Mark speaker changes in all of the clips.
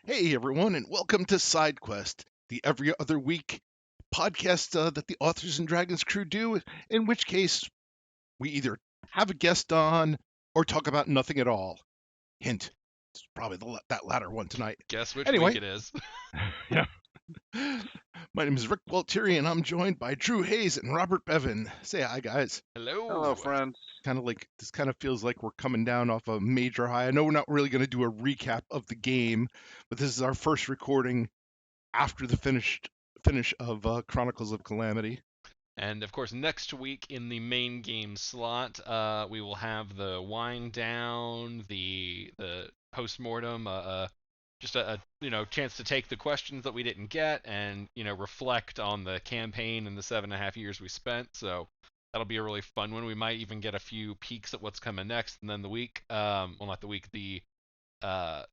Speaker 1: Hey everyone, and welcome to SideQuest, the every other week podcast that the Authors and Dragons crew do. In which case, we either have a guest on or talk about nothing at all. Hint: it's probably that latter one tonight.
Speaker 2: Guess which week
Speaker 1: Anyway,
Speaker 2: it is.
Speaker 1: yeah. My name is Rick Gualtieri, and I'm joined by Drew Hayes and Robert Bevan. Say hi, guys.
Speaker 3: Hello,
Speaker 2: Hello.
Speaker 3: friends.
Speaker 1: This kind of feels like we're coming down off a major high. I know we're not really going to do a recap of the game, but this is our first recording after the finish of Chronicles of Calamity.
Speaker 2: And of course, next week in the main game slot, we will have the wind down, the postmortem, just a chance to take the questions that we didn't get and reflect on the campaign and the 7.5 years we spent. So that'll be a really fun one. We might even get a few peeks at what's coming next, and then the week, well, not the week, the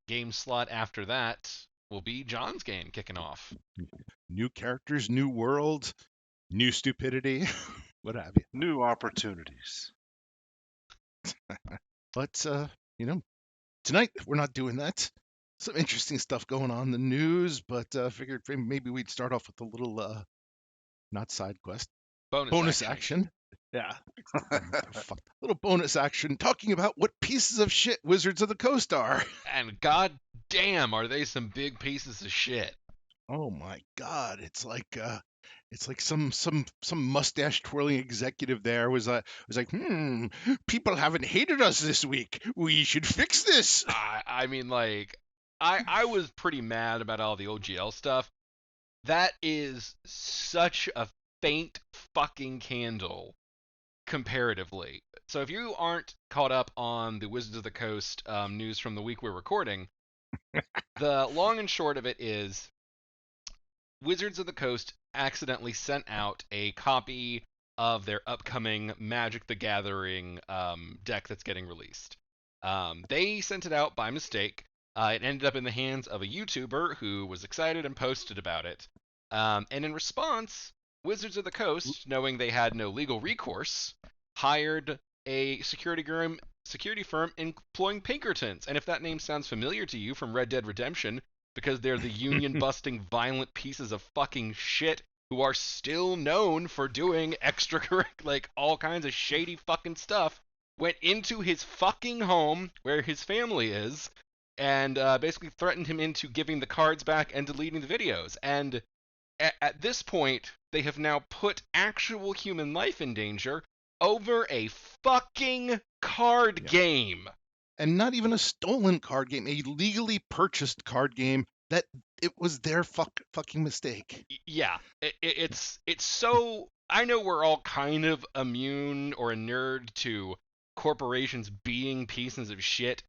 Speaker 2: game slot after that will be John's game kicking off.
Speaker 1: New characters, new world, new stupidity, what have you.
Speaker 3: New opportunities.
Speaker 1: But tonight we're not doing that. Some interesting stuff going on in the news, but figured maybe we'd start off with a little not side quest, bonus action. Yeah. Fuck. Little bonus action talking about what pieces of shit Wizards of the Coast are.
Speaker 2: And god damn, are they some big pieces of shit.
Speaker 1: Oh my god, it's like some mustache twirling executive there was like, people haven't hated us this week. We should fix this.
Speaker 2: I mean, like, I was pretty mad about all the OGL stuff. That is such a faint fucking candle comparatively. So if you aren't caught up on the Wizards of the Coast news from the week we're recording, the long and short of it is Wizards of the Coast accidentally sent out a copy of their upcoming Magic the Gathering deck that's getting released. They sent it out by mistake. It ended up in the hands of a YouTuber who was excited and posted about it. And in response, Wizards of the Coast, knowing they had no legal recourse, hired a security firm employing Pinkertons. And if that name sounds familiar to you from Red Dead Redemption, because they're the union busting violent pieces of fucking shit who are still known for doing like all kinds of shady fucking stuff, went into his fucking home where his family is and basically threatened him into giving the cards back and deleting the videos. And at this point, they have now put actual human life in danger over a fucking card game.
Speaker 1: And not even a stolen card game, a legally purchased card game that it was their fucking mistake.
Speaker 2: Yeah, it's so. I know we're all kind of immune or inured to corporations being pieces of shit.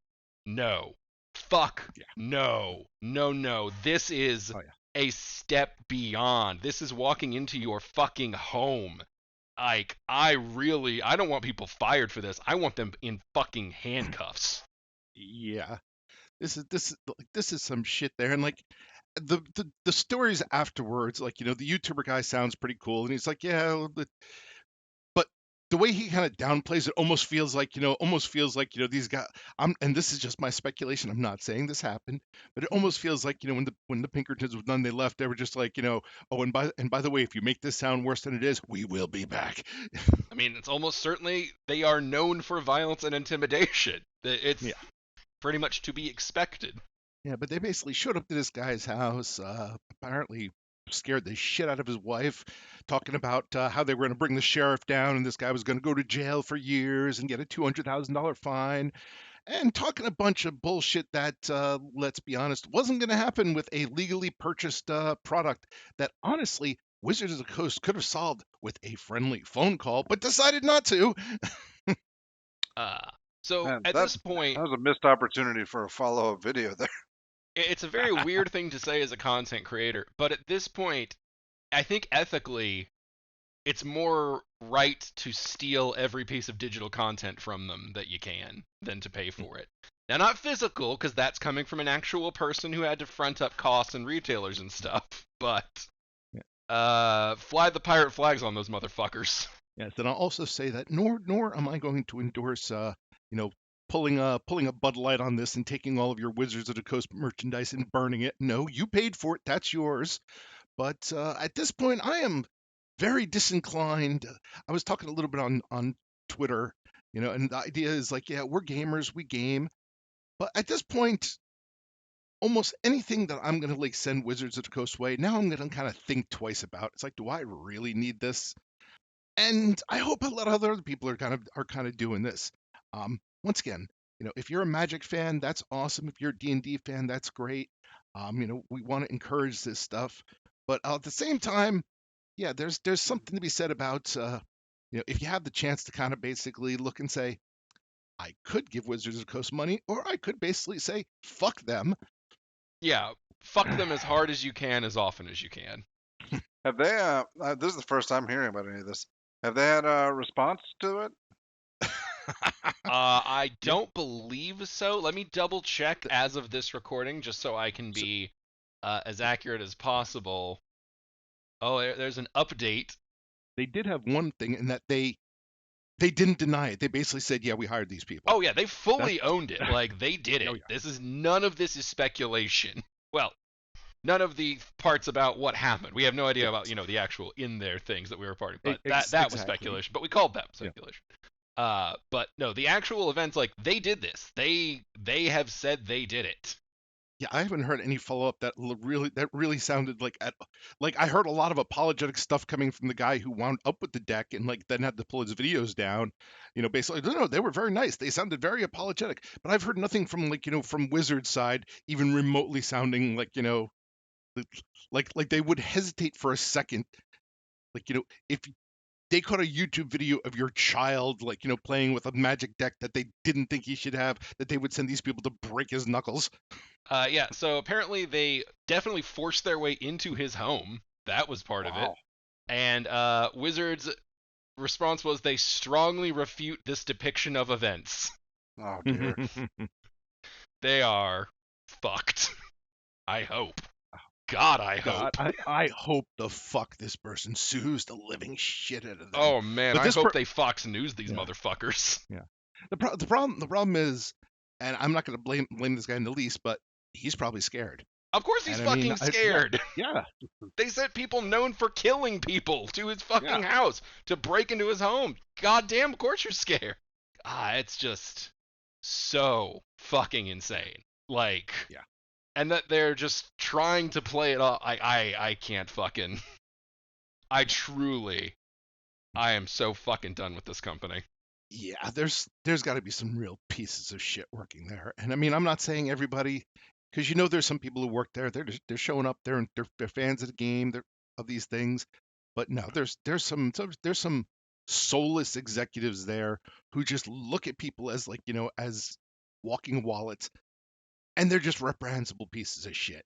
Speaker 2: No, fuck,
Speaker 1: Yeah.
Speaker 2: No. This is a step beyond. This is walking into your fucking home. Like, I don't want people fired for this. I want them in fucking handcuffs.
Speaker 1: Yeah. This is some shit there, and like the stories afterwards, like the YouTuber guy sounds pretty cool, and he's like, yeah, but the way he kind of downplays it almost feels like these guys. And this is just my speculation. I'm not saying this happened, but it almost feels like when the Pinkertons were done, they left. They were just like, oh, and by the way, if you make this sound worse than it is, we will be back.
Speaker 2: I mean, it's almost certainly they are known for violence and intimidation. It's pretty much to be expected.
Speaker 1: Yeah, but they basically showed up to this guy's house, apparently scared the shit out of his wife, talking about how they were going to bring the sheriff down and this guy was going to go to jail for years and get a $200,000 fine, and talking a bunch of bullshit that, let's be honest, wasn't going to happen with a legally purchased product that honestly Wizards of the Coast could have solved with a friendly phone call, but decided not to.
Speaker 2: So
Speaker 3: Man,
Speaker 2: at this point,
Speaker 3: that was a missed opportunity for a follow-up video there.
Speaker 2: it's a very weird thing to say as a content creator, but at this point, I think ethically, it's more right to steal every piece of digital content from them that you can than to pay for it. Now, not physical, because that's coming from an actual person who had to front up costs and retailers and stuff, but fly the pirate flags on those motherfuckers.
Speaker 1: Yes, and I'll also say that nor am I going to endorse pulling a Bud Light on this and taking all of your Wizards of the Coast merchandise and burning it. No, you paid for it. That's yours. But at this point, I am very disinclined. I was talking a little bit on Twitter, and the idea is like, yeah, we're gamers, we game, but at this point, almost anything that I'm gonna like send Wizards of the Coast way, now I'm gonna kind of think twice about. It's like, do I really need this? And I hope a lot of other people are kind of doing this. Once again, if you're a Magic fan, that's awesome. If you're a D&D fan, that's great. We want to encourage this stuff, but at the same time, yeah, there's something to be said about if you have the chance to kind of basically look and say, I could give Wizards of the Coast money, or I could basically say, fuck them.
Speaker 2: Yeah, fuck them as hard as you can, as often as you can.
Speaker 3: Have they? This is the first time hearing about any of this. Have they had a response to it?
Speaker 2: I don't believe so. Let me double check as of this recording, just so I can be as accurate as possible. Oh, there's an update.
Speaker 1: They did have one thing in that they didn't deny it. They basically said, yeah, we hired these people.
Speaker 2: Oh yeah, they fully owned it. Like they did it.
Speaker 1: Oh, yeah.
Speaker 2: None of this is speculation. Well, none of the parts about what happened. We have no idea about the actual in there things that we were part of. But that was
Speaker 1: Exactly.
Speaker 2: speculation. But we called that speculation. But no, the actual events, like they did this. They have said they did it.
Speaker 1: Yeah, I haven't heard any follow up that really sounded like I heard a lot of apologetic stuff coming from the guy who wound up with the deck and like then had to pull his videos down. Basically, no, they were very nice. They sounded very apologetic, but I've heard nothing from from Wizard's side even remotely sounding like like they would hesitate for a second. Like if they caught a YouTube video of your child playing with a Magic deck that they didn't think he should have, that they would send these people to break his knuckles.
Speaker 2: Yeah, so apparently they definitely forced their way into his home. That was part of it. And Wizards' response was they strongly refute this depiction of events.
Speaker 3: Oh dear.
Speaker 2: They are fucked. I hope. God, I hope.
Speaker 1: I hope the fuck this person sues the living shit out of them.
Speaker 2: Oh man, I hope they Fox News these motherfuckers.
Speaker 1: Yeah. The problem is, and I'm not going to blame this guy in the least, but he's probably scared.
Speaker 2: Of course he's fucking scared.
Speaker 1: Yeah.
Speaker 2: They sent people known for killing people to his fucking house to break into his home. God damn, of course you're scared. It's just so fucking insane. Like,
Speaker 1: yeah.
Speaker 2: And that they're just trying to play it off. I can't fucking. I am so fucking done with this company.
Speaker 1: Yeah, there's got to be some real pieces of shit working there. And I mean, I'm not saying everybody, because there's some people who work there. They're showing up there and they're fans of the game, of these things. But no, there's some soulless executives there who just look at people as as walking wallets, and they're just reprehensible pieces of shit.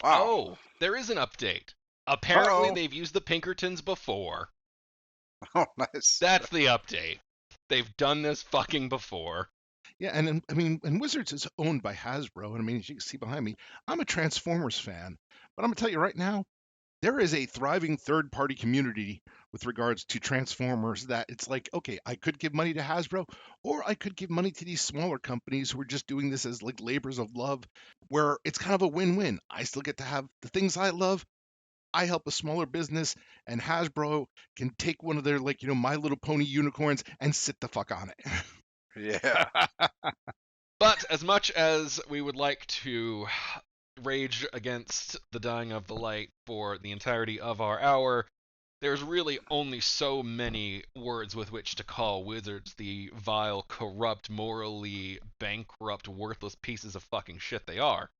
Speaker 3: Wow.
Speaker 2: Oh, there is an update. Apparently they've used the Pinkertons before.
Speaker 3: Oh, nice.
Speaker 2: That's the update. They've done this fucking before.
Speaker 1: Yeah, and Wizards is owned by Hasbro, and I mean, as you can see behind me, I'm a Transformers fan, but I'm gonna tell you right now, there is a thriving third-party community with regards to Transformers that it's like, okay, I could give money to Hasbro, or I could give money to these smaller companies who are just doing this as like labors of love, where it's kind of a win-win. I still get to have the things I love. I help a smaller business, and Hasbro can take one of their My Little Pony unicorns and sit the fuck on it.
Speaker 3: Yeah.
Speaker 2: But as much as we would like to rage against the dying of the light for the entirety of our hour, there's really only so many words with which to call Wizards the vile, corrupt, morally bankrupt, worthless pieces of fucking shit they are.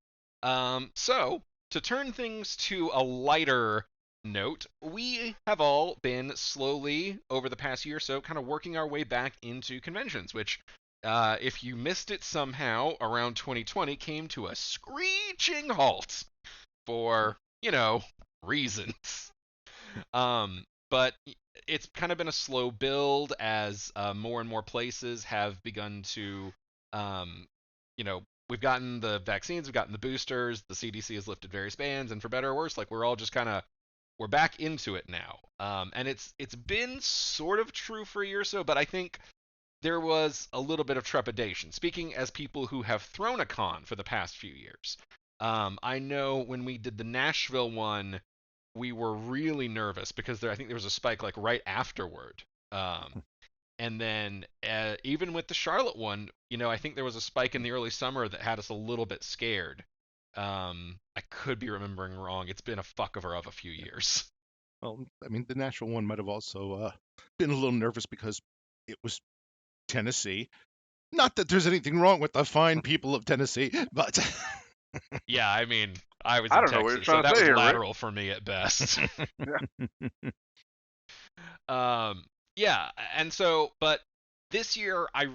Speaker 2: So, to turn things to a lighter note, we have all been slowly, over the past year or so, kind of working our way back into conventions, which, if you missed it somehow, around 2020 came to a screeching halt for, reasons. But it's kind of been a slow build as more and more places have begun to, we've gotten the vaccines, we've gotten the boosters, the CDC has lifted various bans, and for better or worse, like we're all just kind of, we're back into it now. And it's been sort of true for a year or so, but I think there was a little bit of trepidation. Speaking as people who have thrown a con for the past few years, I know when we did the Nashville one, we were really nervous because I think there was a spike like right afterward. And then even with the Charlotte one, I think there was a spike in the early summer that had us a little bit scared. I could be remembering wrong. It's been a fuckover of a few years.
Speaker 1: Well, I mean, the Nashville one might have also been a little nervous because it was Tennessee. Not that there's anything wrong with the fine people of Tennessee, but
Speaker 2: Yeah, I mean, I was
Speaker 3: I
Speaker 2: in
Speaker 3: don't know what you're
Speaker 2: Texas, so
Speaker 3: trying to
Speaker 2: that
Speaker 3: say
Speaker 2: was
Speaker 3: here, Rick.
Speaker 2: lateral for me at best. Um, yeah, and so, but this year, I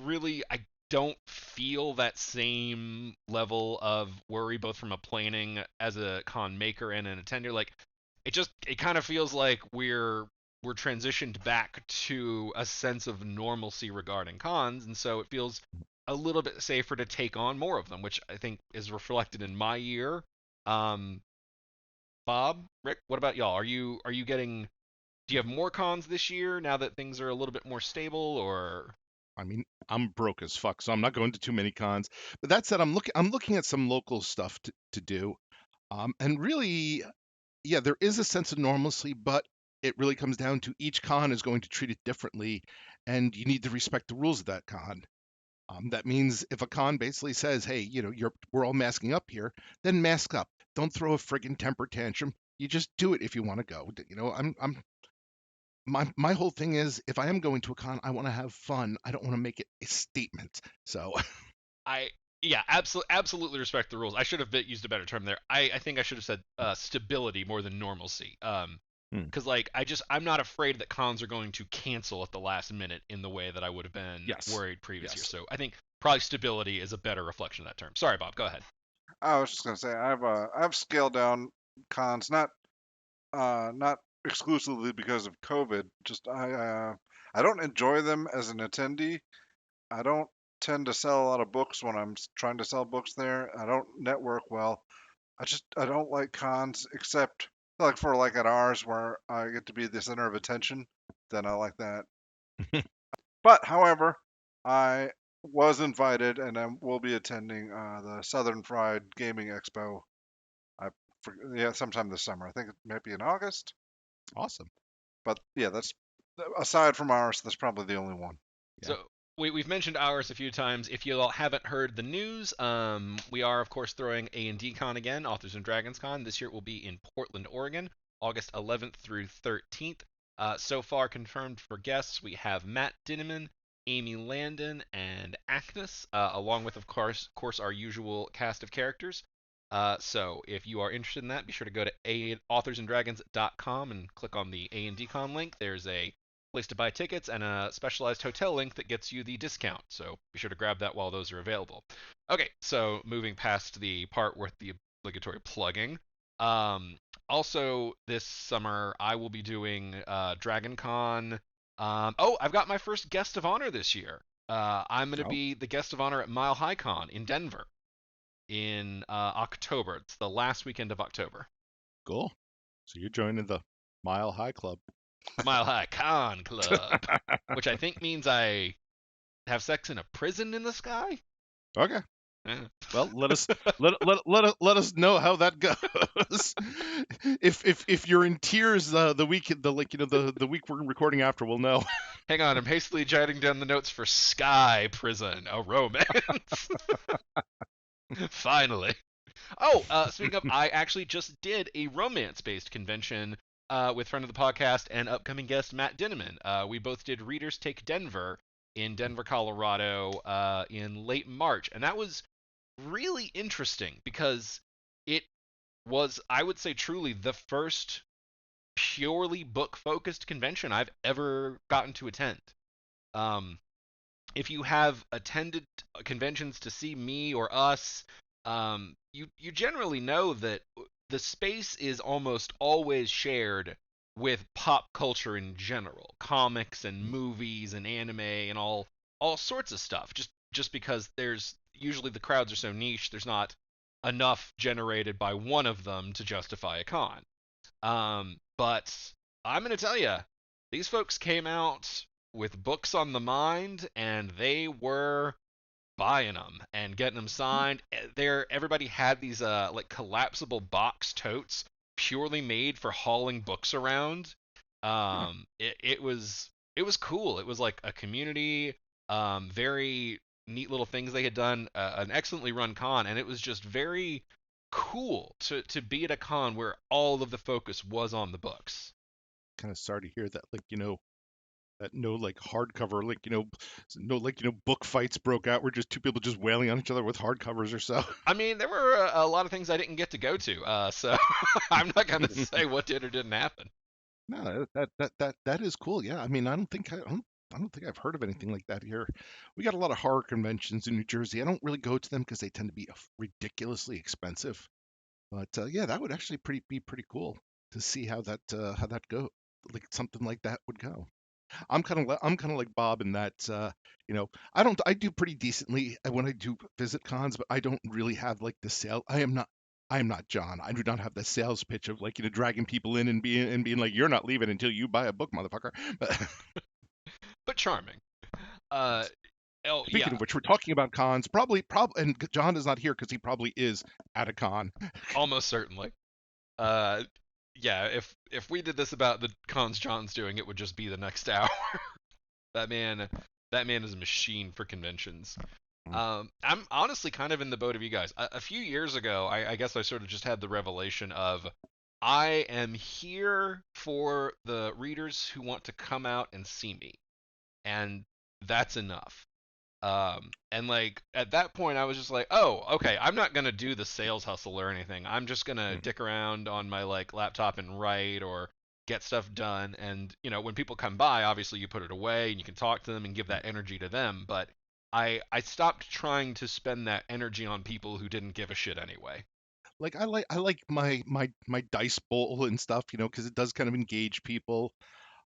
Speaker 2: don't feel that same level of worry, both from a planning as a con maker and an attender. Like, it kind of feels like we're transitioned back to a sense of normalcy regarding cons, and so it feels a little bit safer to take on more of them, which I think is reflected in my year. Um, Bob, Rick, what about y'all? Are you getting do you have more cons this year now that things are a little bit more stable, or
Speaker 1: I mean, I'm broke as fuck, so I'm not going to too many cons. But that said, I'm looking at some local stuff to do. And really, yeah, there is a sense of normalcy, but it really comes down to each con is going to treat it differently, and you need to respect the rules of that con. That means if a con basically says, "Hey, we're all masking up here," then mask up. Don't throw a friggin' temper tantrum. You just do it if you want to go. My whole thing is, if I am going to a con, I want to have fun. I don't want to make it a statement. So,
Speaker 2: I yeah, absolutely respect the rules. I should have used a better term there. I think I should have said stability more than normalcy.
Speaker 1: hmm,
Speaker 2: Because like I'm not afraid that cons are going to cancel at the last minute in the way that I would have been
Speaker 1: yes,
Speaker 2: worried previous year.
Speaker 1: yes.
Speaker 2: So I think probably stability is a better reflection of that term. Sorry, Bob. Go ahead.
Speaker 3: I was just gonna say I've scaled down cons, not exclusively because of COVID. Just I don't enjoy them as an attendee. I don't tend to sell a lot of books when I'm trying to sell books there. I don't network well. I don't like cons except like for like at ours where I get to be the center of attention. Then I like that. But however, I was invited and I will be attending the Southern Fried Gaming Expo. Yeah, sometime this summer. I think it might be in August.
Speaker 1: Awesome.
Speaker 3: But yeah, that's aside from ours, that's probably the only one.
Speaker 1: Yeah.
Speaker 2: So we've mentioned ours a few times. If you all haven't heard the news, we are of course throwing A&D Con again, Authors and Dragons Con. This year it will be in Portland, Oregon, August 11th through 13th. So far confirmed for guests, we have Matt Dinneman, Amy Landon, and Agnes, along with of course our usual cast of characters. So if you are interested in that, be sure to go to authorsanddragons.com and click on the A&D Con link. There's a place to buy tickets and a specialized hotel link that gets you the discount. So be sure to grab that while those are available. Okay, so moving past the part with the obligatory plugging. Also, this summer I will be doing Dragon Con. I've got my first guest of honor this year. I'm going to
Speaker 1: Oh,
Speaker 2: be the guest of honor at Mile High Con in Denver in October. It's the last weekend of October.
Speaker 1: cool. So you're joining the Mile High Club.
Speaker 2: Mile High Con Club, which I think means I have sex in a prison in the sky.
Speaker 1: Okay.
Speaker 2: Eh.
Speaker 1: Well, let us know how that goes. If you're in tears the week the week we're recording after, we'll know.
Speaker 2: Hang on, I'm hastily jotting down the notes for Sky Prison, a romance. Finally. Oh, speaking of, I actually just did a romance-based convention with friend of the podcast and upcoming guest Matt Dinneman. We both did Readers Take Denver in Denver, Colorado, in late March, and that was really interesting because it was, I would say, truly the first purely book-focused convention I've ever gotten to attend. Um, if you have attended conventions to see me or us, you generally know that the space is almost always shared with pop culture in general, comics and movies and anime and all sorts of stuff. Just because there's usually the crowds are so niche, there's not enough generated by one of them to justify a con. But I'm gonna tell you, these folks came out with books on the mind, and they were buying them and getting them signed. Everybody had these like collapsible box totes purely made for hauling books around.
Speaker 1: Huh.
Speaker 2: It was cool. It was like a community, very neat little things they had done, an excellently run con, and it was just very cool to be at a con where all of the focus was on the books.
Speaker 1: Kind of sorry to hear that, like, that no like hardcover, like, no like, book fights broke out where just two people just wailing on each other with hardcovers or so.
Speaker 2: I mean, there were a lot of things I didn't get to go to, so I'm not gonna say what did or didn't happen.
Speaker 1: No, that is cool. Yeah, I mean, I don't think I've heard of anything like that here. We got a lot of horror conventions in New Jersey. I don't really go to them because they tend to be ridiculously expensive. But yeah, that would actually be pretty cool to see how that go, like something like that would go. I'm kind of like Bob in that I do pretty decently when I do visit cons, but I don't really have like the sale. I am not John. I do not have the sales pitch of like dragging people in and being like, you're not leaving until you buy a book, motherfucker. But
Speaker 2: But charming. Uh, oh
Speaker 1: speaking
Speaker 2: yeah,
Speaker 1: of which, we're talking about cons. Probably, and John is not here because he probably is at a con.
Speaker 2: almost certainly. Uh, yeah, if we did this about the cons John's doing, it would just be the next hour. That man, that man is a machine for conventions. I'm honestly kind of in the boat of you guys. A few years ago, I guess I sort of just had the revelation of I am here for the readers who want to come out and see me, and that's enough. And like at that point, I was just like, oh, okay, I'm not gonna do the sales hustle or anything. I'm just gonna
Speaker 1: Mm.
Speaker 2: dick around on my like laptop and write or get stuff done. And when people come by, obviously you put it away and you can talk to them and give that energy to them. But I stopped trying to spend that energy on people who didn't give a shit anyway.
Speaker 1: Like I like my dice bowl and stuff, because it does kind of engage people.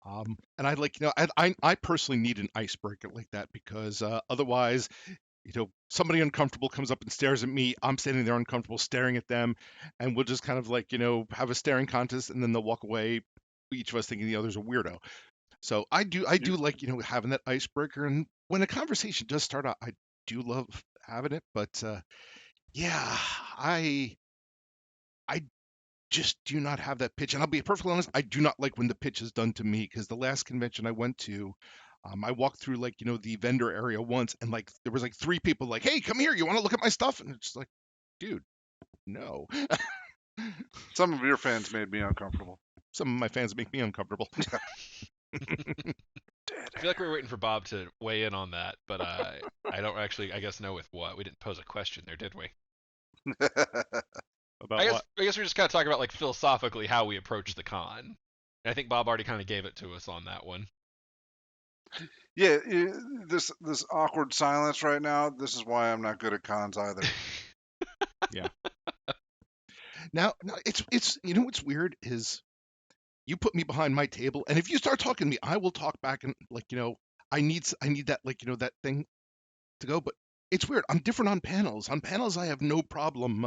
Speaker 1: And I like, I personally need an icebreaker like that because otherwise, somebody uncomfortable comes up and stares at me. I'm standing there uncomfortable staring at them, and we'll just kind of like, have a staring contest, and then they'll walk away, each of us thinking the other's a weirdo. So I do like, having that icebreaker, and when a conversation does start out, I do love having it, but yeah, I I just do not have that pitch. And I'll be perfectly honest, I do not like when the pitch is done to me because the last convention I went to, I walked through like, the vendor area once and like there was like three people like, hey, come here, you want to look at my stuff? And it's like, dude, no.
Speaker 3: Some of your fans made me uncomfortable.
Speaker 1: Some of my fans make me uncomfortable.
Speaker 2: I feel like we were waiting for Bob to weigh in on that, but I don't actually, I guess, know with what. We didn't pose a question there, did we?
Speaker 1: About
Speaker 2: I guess
Speaker 1: what?
Speaker 2: I guess we're just kind of talking about like philosophically how we approach the con. And I think Bob already kind of gave it to us on that one.
Speaker 3: Yeah, this awkward silence right now. This is why I'm not good at cons either.
Speaker 1: Yeah. Now it's what's weird is you put me behind my table, and if you start talking to me, I will talk back and like, I need that like, that thing to go. But it's weird. I'm different on panels. On panels, I have no problem,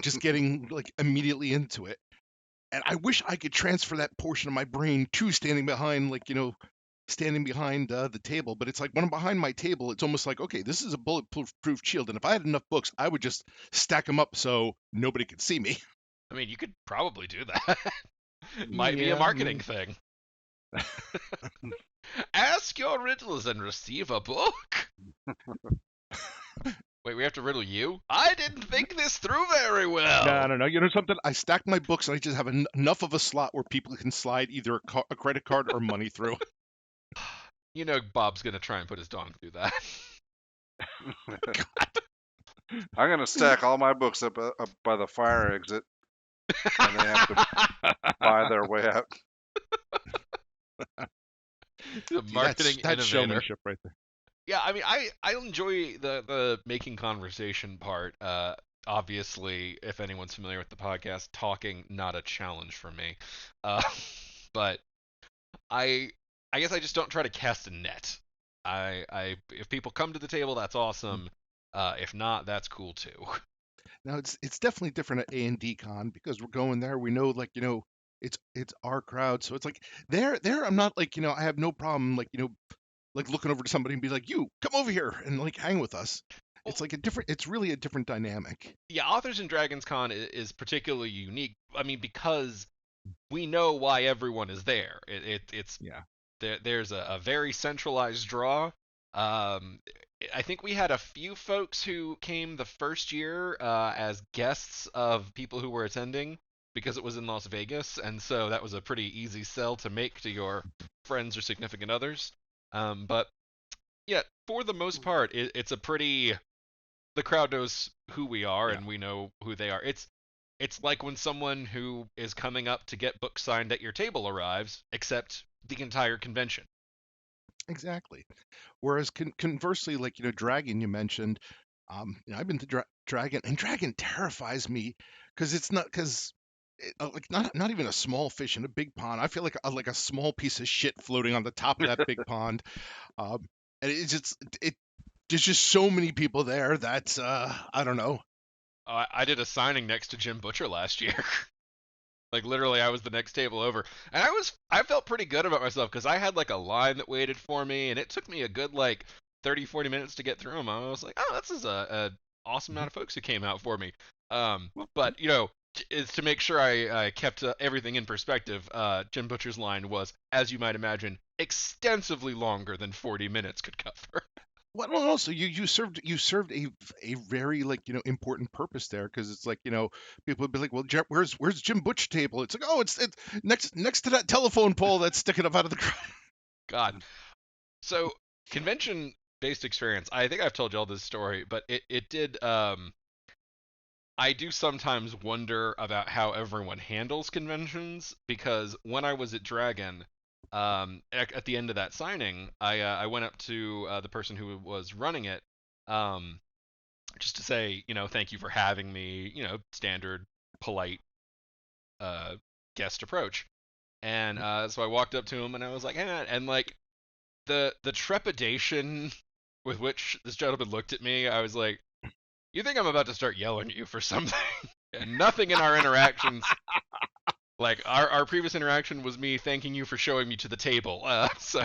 Speaker 1: just getting like immediately into it. And I wish I could transfer that portion of my brain to standing behind, like, standing behind the table. But it's like when I'm behind my table, it's almost like, okay, this is a bulletproof shield. And if I had enough books, I would just stack them up so nobody could see me.
Speaker 2: I mean, you could probably do that. Might be a
Speaker 1: Yeah, I
Speaker 2: marketing
Speaker 1: mean,
Speaker 2: thing. Ask your riddles and receive a book. Wait, we have to riddle you? I didn't think this through very well.
Speaker 1: no. You know something? I stack my books and I just have enough of a slot where people can slide either a credit card or money through.
Speaker 2: You know Bob's gonna try and put his dong through that.
Speaker 3: I'm gonna stack all my books up by the fire exit, and they have to buy their way out.
Speaker 2: The
Speaker 1: See,
Speaker 2: marketing
Speaker 1: that's
Speaker 2: innovator.
Speaker 1: showmanship right there.
Speaker 2: Yeah, I mean, I enjoy the making conversation part. Obviously, if anyone's familiar with the podcast, talking not a challenge for me. Uh, but I I guess I just don't try to cast a net. I if people come to the table, that's awesome. If not, that's cool too.
Speaker 1: Now it's definitely different at A and D Con because we're going there. We know, like, it's our crowd. So it's like there I'm not like, I have no problem like, like looking over to somebody and be like, "You, come over here and like hang with us."
Speaker 2: Well,
Speaker 1: It's really a different dynamic.
Speaker 2: yeah, Authors and Dragons Con is particularly unique. I mean, because we know why everyone is there. It's
Speaker 1: Yeah.
Speaker 2: there's a very centralized draw. Um, I think we had a few folks who came the first year as guests of people who were attending because it was in Las Vegas, and so that was a pretty easy sell to make to your friends or significant others. But yeah, for the most part, it's a pretty the crowd knows who we are
Speaker 1: Yeah.
Speaker 2: and we know who they are. It's like when someone who is coming up to get books signed at your table arrives, except the entire convention.
Speaker 1: Exactly. Whereas conversely, like, Dragon you mentioned, I've been to Dragon, and Dragon terrifies me because it's not because like not even a small fish in a big pond. I feel like a small piece of shit floating on the top of that big pond. Um, and it's just there's just so many people there that I don't know.
Speaker 2: I did a signing next to Jim Butcher last year. Like literally, I was the next table over, and I felt pretty good about myself because I had like a line that waited for me, and it took me a good like 30, 40 minutes to get through them. I was like, oh, this is a awesome amount of folks who came out for me. But is to make sure I kept everything in perspective. Jim Butcher's line was, as you might imagine, extensively longer than 40 minutes could cover.
Speaker 1: Well, also you served a very like important purpose there because it's like people would be like, well, where's Jim Butch table? It's like, oh, it's next to that telephone pole that's sticking up out of the ground.
Speaker 2: God. So convention based experience. I think I've told you all this story, but it did. I do sometimes wonder about how everyone handles conventions because when I was at Dragon, at the end of that signing, I went up to the person who was running it, um, just to say, thank you for having me, standard polite uh, guest approach. And so I walked up to him and I was like, hey, man, and like the trepidation with which this gentleman looked at me, I was like, you think I'm about to start yelling at you for something? And nothing in our interactions, like our previous interaction was me thanking you for showing me to the table. So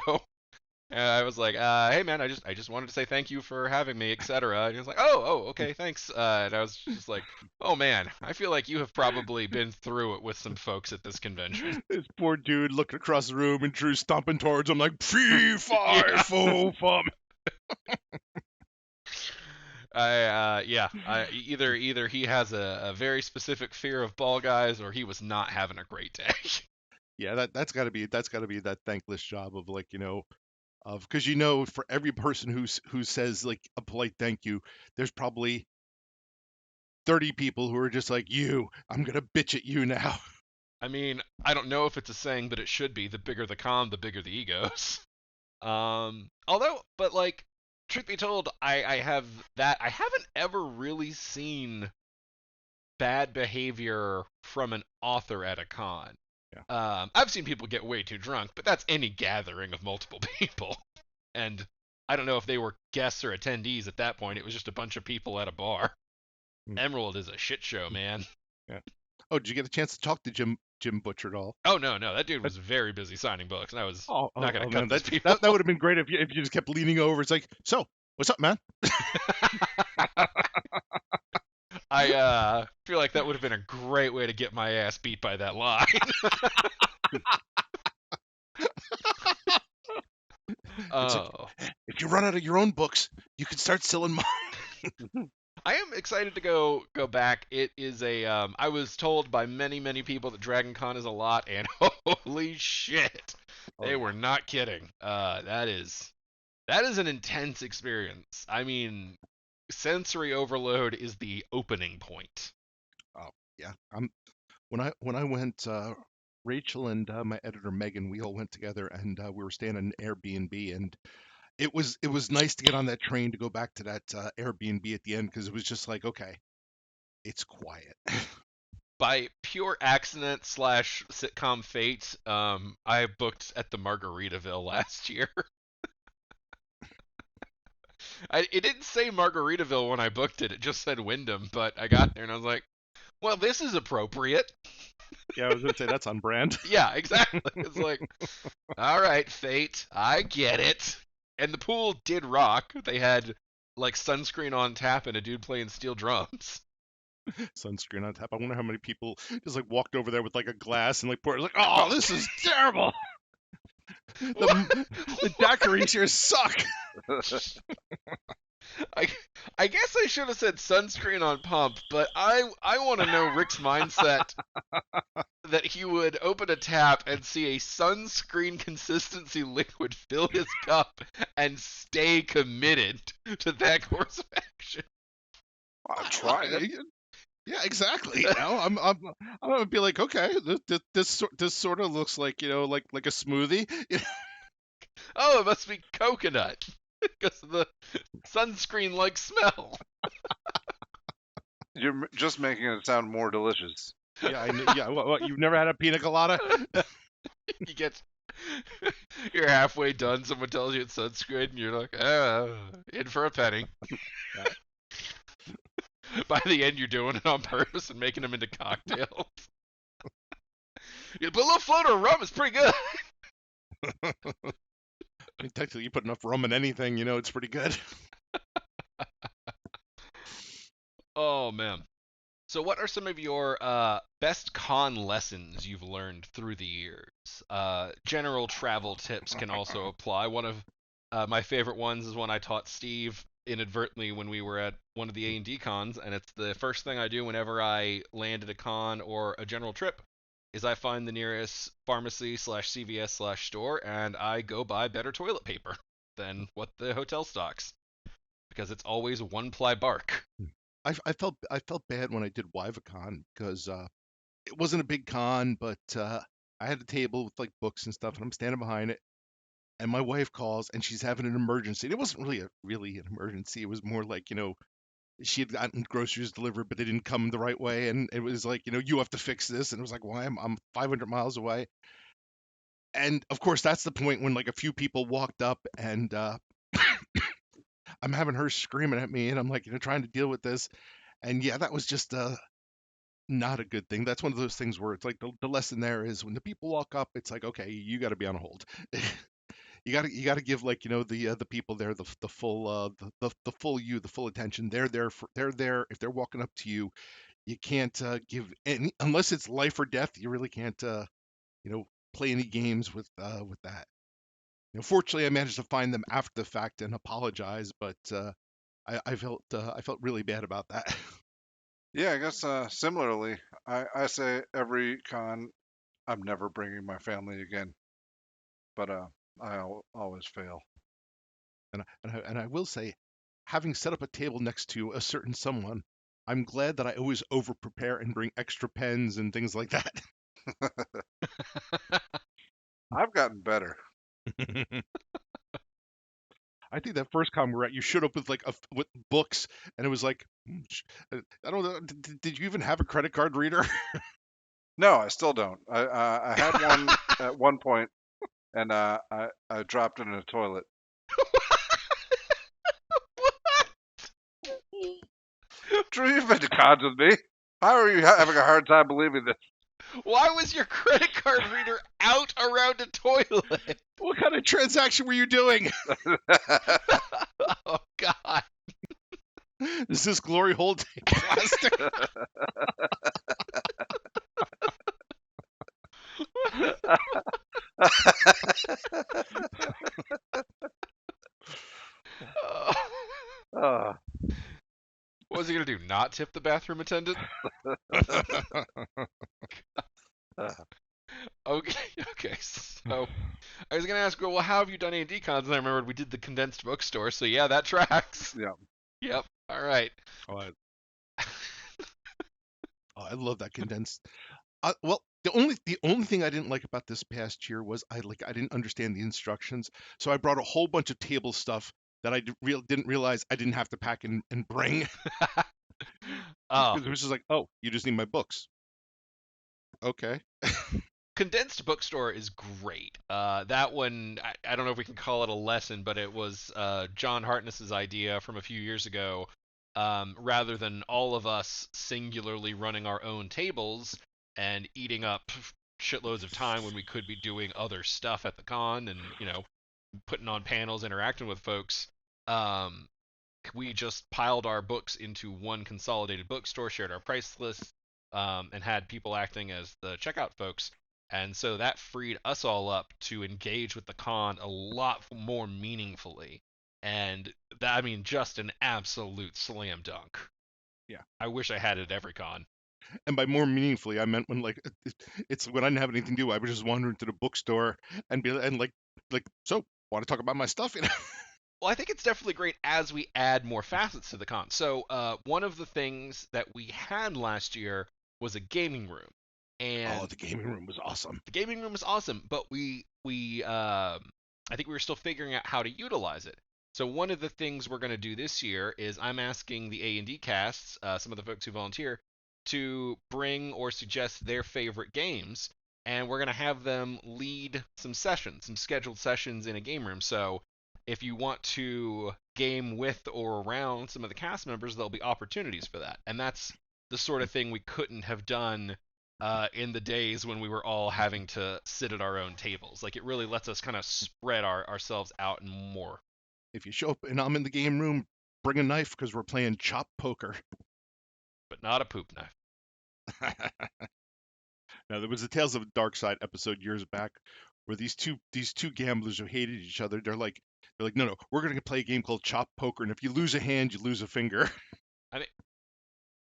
Speaker 2: I was like, hey man, I just wanted to say thank you for having me, etc. And he was like, oh, okay, thanks. And I was just like, oh man, I feel like you have probably been through it with some folks at this convention.
Speaker 1: This poor dude looking across the room and Drew's stomping towards him like fee fi
Speaker 2: Yeah.
Speaker 1: fo fum.
Speaker 2: Either he has a very specific fear of ball guys, or he was not having a great day.
Speaker 1: Yeah, that's got to be that thankless job of like of because for every person who says like a polite thank you, there's probably 30 people who are just like you. I'm gonna bitch at you now.
Speaker 2: I mean, I don't know if it's a saying, but it should be: the bigger the con, the bigger the egos. But like, truth be told, I have that. I haven't ever really seen bad behavior from an author at a con.
Speaker 1: Yeah.
Speaker 2: I've seen people get way too drunk, but that's any gathering of multiple people. And I don't know if they were guests or attendees at that point. It was just a bunch of people at a bar.
Speaker 1: Hmm.
Speaker 2: Emerald is a shit show, man.
Speaker 1: Yeah. Oh, did you get a chance to talk to Jim Butcher at all?
Speaker 2: Oh no, that dude was very busy signing books, and I was not gonna cut
Speaker 1: Man,
Speaker 2: those people.
Speaker 1: that would have been great if you just kept leaning over. It's like, so what's up, man?
Speaker 2: I feel like that would have been a great way to get my ass beat by that line.
Speaker 1: It's like, if you run out of your own books, you can start selling mine.
Speaker 2: I am excited to go back. It is a I was told by many people that Dragon Con is a lot, and holy shit,
Speaker 1: Oh,
Speaker 2: they
Speaker 1: yeah.
Speaker 2: were not kidding. That is an intense experience. I mean, sensory overload is the opening point.
Speaker 1: Oh, yeah. When I went, Rachel and my editor Megan, we all went together, and we were staying in an Airbnb, and it was nice to get on that train to go back to that Airbnb at the end because it was just like, okay, it's quiet.
Speaker 2: By pure accident / sitcom fate, I booked at the Margaritaville last year. It didn't say Margaritaville when I booked it. It just said Wyndham, but I got there and I was like, Well, this is appropriate.
Speaker 1: Yeah, I was gonna say that's on brand.
Speaker 2: Yeah, exactly. It's like, all right, Fate, I get it. And the pool did rock. They had like sunscreen on tap and a dude playing steel drums.
Speaker 1: Sunscreen on tap. I wonder how many people just like walked over there with like a glass and like poured like, oh, this is terrible. The daiquiris here suck.
Speaker 2: I I guess I should have said sunscreen on pump, but I want to know Rick's mindset that he would open a tap and see a sunscreen consistency liquid fill his cup and stay committed to that course of action.
Speaker 3: I'll try it.
Speaker 1: Yeah, exactly. You know, I'm gonna be like, okay, this sort of looks like like a smoothie.
Speaker 2: Oh, it must be coconut because of the sunscreen-like smell.
Speaker 3: You're just making it sound more delicious.
Speaker 1: Yeah. What, you've never had a pina colada?
Speaker 2: You get you're halfway done. Someone tells you it's sunscreen, and you're like, oh, in for a penny. By the end, you're doing it on purpose and making them into cocktails. You put a little float of rum. It's pretty good.
Speaker 1: I mean, technically, you put enough rum in anything, it's pretty good.
Speaker 2: Oh man. So, what are some of your best con lessons you've learned through the years? General travel tips can also apply. One of my favorite ones is one I taught Steve inadvertently when we were at one of the A&D cons, and it's the first thing I do whenever I land at a con or a general trip is I find the nearest pharmacy / CVS / store and I go buy better toilet paper than what the hotel stocks because it's always one ply bark.
Speaker 1: I felt bad when I did WivaCon because it wasn't a big con, but I had a table with like books and stuff, and I'm standing behind it, and my wife calls and she's having an emergency. It wasn't really an emergency. It was more like she had gotten groceries delivered, but they didn't come the right way, and it was like you have to fix this, and it was like, why I'm 500 miles away, and of course that's the point when like a few people walked up and I'm having her screaming at me, and I'm like trying to deal with this, and yeah, that was just not a good thing. That's one of those things where it's like the lesson there is when the people walk up, it's like, okay, you got to be on hold. You got to give like the people there the full the full the full attention. They're there if they're walking up to you. You can't give any unless it's life or death. You really can't you know play any games with that. Fortunately, I managed to find them after the fact and apologize, but I felt really bad about that.
Speaker 3: Yeah, I guess similarly, I say every con, I'm never bringing my family again, but always fail.
Speaker 1: And I will say, having set up a table next to a certain someone, I'm glad that I always over prepare and bring extra pens and things like that.
Speaker 3: I've gotten better.
Speaker 1: I think that first con we were at, you showed up with like with books, and it was like, I don't know, did you even have a credit card reader?
Speaker 3: No, I still don't. I had one at one point, and I dropped it in a toilet. Drew, you've been to cons with me. How are you having a hard time believing this?
Speaker 2: Why was your credit card reader out around a toilet?
Speaker 1: What kind of transaction were you doing?
Speaker 2: Oh God.
Speaker 1: Is this glory hole plastic?
Speaker 3: Uh,
Speaker 2: What was he gonna do? Not tip the bathroom attendant? Okay, okay. So I was gonna ask, well, how have you done A&D cons? And I remembered we did the condensed bookstore. So yeah, that tracks.
Speaker 3: yeah.
Speaker 2: Yep. All right.
Speaker 1: Oh, I love that condensed. Well, the only thing I didn't like about this past year was I didn't understand the instructions, so I brought a whole bunch of table stuff that I didn't realize I didn't have to pack and bring.
Speaker 2: Oh,
Speaker 1: Because it was just like, oh, you just need my books. Okay.
Speaker 2: condensed bookstore is great. That one, I don't know if we can call it a lesson, but it was John Hartness's idea from a few years ago rather than all of us singularly running our own tables and eating up shitloads of time when we could be doing other stuff at the con and putting on panels, interacting with folks. Um, we just piled our books into one consolidated bookstore, shared our price list, and had people acting as the checkout folks. And so that freed us all up to engage with the con a lot more meaningfully. And that, I mean, just an absolute slam dunk.
Speaker 1: Yeah.
Speaker 2: I wish I had it at every con.
Speaker 1: And by more meaningfully, I meant when it's when I didn't have anything to do, I would just wander into the bookstore and so want to talk about my stuff,
Speaker 2: Well, I think it's definitely great as we add more facets to the con. So one of the things that we had last year was a gaming room, and
Speaker 1: Oh, the gaming room was awesome.
Speaker 2: the gaming room was awesome, but I think we were still figuring out how to utilize it. So one of the things we're going to do this year is I'm asking the A&D casts, some of the folks who volunteer, to bring or suggest their favorite games, and we're going to have them lead some sessions, some scheduled sessions in a game room. So if you want to game with or around some of the cast members, there'll be opportunities for that. And that's the sort of thing we couldn't have done in the days when we were all having to sit at our own tables. Like, it really lets us kind of spread ourselves out and more.
Speaker 1: If you show up and I'm in the game room, bring a knife because we're playing chop poker.
Speaker 2: But not a poop knife.
Speaker 1: Now, there was a Tales of the Dark Side episode years back where these two gamblers who hated each other, they're like, no, we're going to play a game called Chop Poker, and if you lose a hand, you lose a finger.
Speaker 2: I mean,